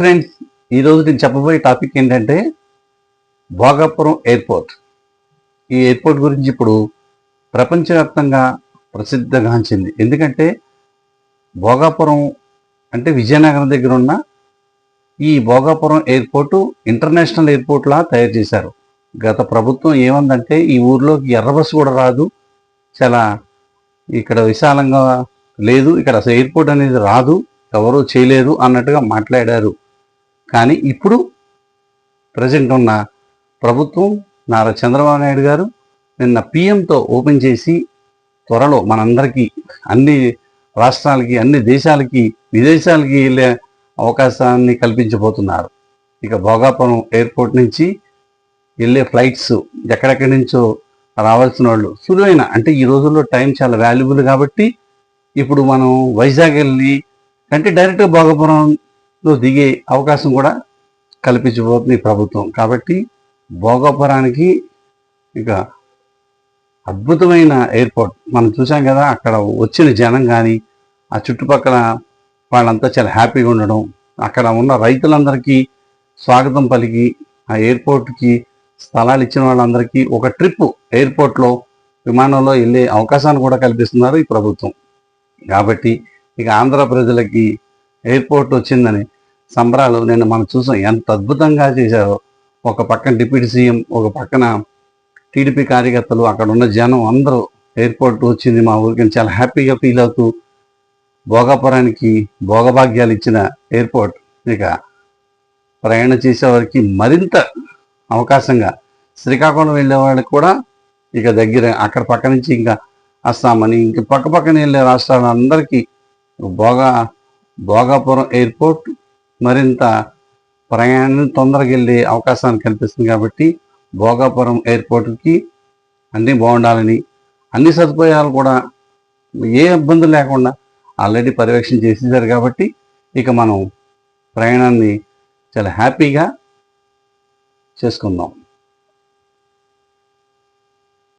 Friends, ఈరోజు నేను చెప్పబోయే టాపిక్ ఏంటంటే భోగాపురం ఎయిర్పోర్ట్. ఈ ఎయిర్పోర్ట్ గురించి ఇప్పుడు ప్రపంచవ్యాప్తంగా ప్రసిద్ధగాంచింది. ఎందుకంటే భోగాపురం అంటే విజయనగరం దగ్గర ఉన్న ఈ భోగాపురం ఎయిర్పోర్టు ఇంటర్నేషనల్ ఎయిర్పోర్ట్లా తయారు చేశారు. గత ప్రభుత్వం ఏమందంటే ఈ ఊర్లోకి ఎర్ర బస్సు కూడా రాదు, చాలా ఇక్కడ విశాలంగా లేదు, ఇక్కడ అసలు ఎయిర్పోర్ట్ అనేది రాదు, ఎవరూ చేయలేరు అన్నట్టుగా మాట్లాడారు. కానీ ఇప్పుడు ప్రజెంట్ ఉన్న ప్రభుత్వం నారా చంద్రబాబు నాయుడు గారు నిన్న పిఎంతో ఓపెన్ చేసి త్వరలో మనందరికీ అన్ని రాష్ట్రాలకి, అన్ని దేశాలకి, విదేశాలకి వెళ్ళే అవకాశాన్ని కల్పించబోతున్నారు. ఇక భోగాపురం ఎయిర్పోర్ట్ నుంచి వెళ్ళే ఫ్లైట్స్ ఎక్కడెక్కడి నుంచో రావాల్సిన వాళ్ళు సులువైన, అంటే ఈ రోజుల్లో టైం చాలా వాల్యుబుల్ కాబట్టి ఇప్పుడు మనం వైజాగ్ వెళ్ళి అంటే డైరెక్ట్గా భోగాపురంలో దిగే అవకాశం కూడా కల్పించబోతుంది ప్రభుత్వం. కాబట్టి భోగాపురానికి ఇక అద్భుతమైన ఎయిర్పోర్ట్. మనం చూసాం కదా, అక్కడ వచ్చిన జనం కానీ ఆ చుట్టుపక్కల వాళ్ళంతా చాలా హ్యాపీగా ఉండడం, అక్కడ ఉన్న రైతులందరికీ స్వాగతం పలికి ఆ ఎయిర్పోర్ట్కి స్థలాలు ఇచ్చిన వాళ్ళందరికీ ఒక ట్రిప్ ఎయిర్పోర్ట్లో విమానంలో వెళ్ళే అవకాశాన్ని కూడా కల్పిస్తున్నారు ఈ ప్రభుత్వం. కాబట్టి ఇక ఆంధ్ర ప్రజలకి ఎయిర్పోర్ట్ వచ్చిందని సంబరాలు నిన్న మనం చూసాం, ఎంత అద్భుతంగా చేశారో. ఒక పక్కన డిప్యూటీ సీఎం, ఒక పక్కన టీడీపీ కార్యకర్తలు, అక్కడ ఉన్న జనం అందరూ ఎయిర్పోర్ట్ వచ్చింది మా ఊరికి చాలా హ్యాపీగా ఫీల్ అవుతూ భోగాపురానికి భోగభాగ్యాలు ఇచ్చిన ఎయిర్పోర్ట్ ఇక ప్రయాణం చేసేవారికి మరింత అవకాశంగా, శ్రీకాకుళం వెళ్ళే వాళ్ళకి కూడా ఇక దగ్గర, అక్కడ పక్క నుంచి ఇంకా అస్సాం అని ఇంక పక్క పక్కన వెళ్ళే రాష్ట్రాలందరికీ భోగాపురం ఎయిర్పోర్ట్ మరింత ప్రయాణం తొందరగా వెళ్ళే అవకాశాన్ని కల్పిస్తుంది. కాబట్టి భోగాపురం ఎయిర్పోర్ట్కి అన్నీ బాగుండాలని, అన్ని సదుపాయాలు కూడా ఏ ఇబ్బందులు లేకుండా ఆల్రెడీ పర్యవేక్షణ చేసేసారు. కాబట్టి ఇక మనం ప్రయాణాన్ని చాలా హ్యాపీగా చేసుకుందాం.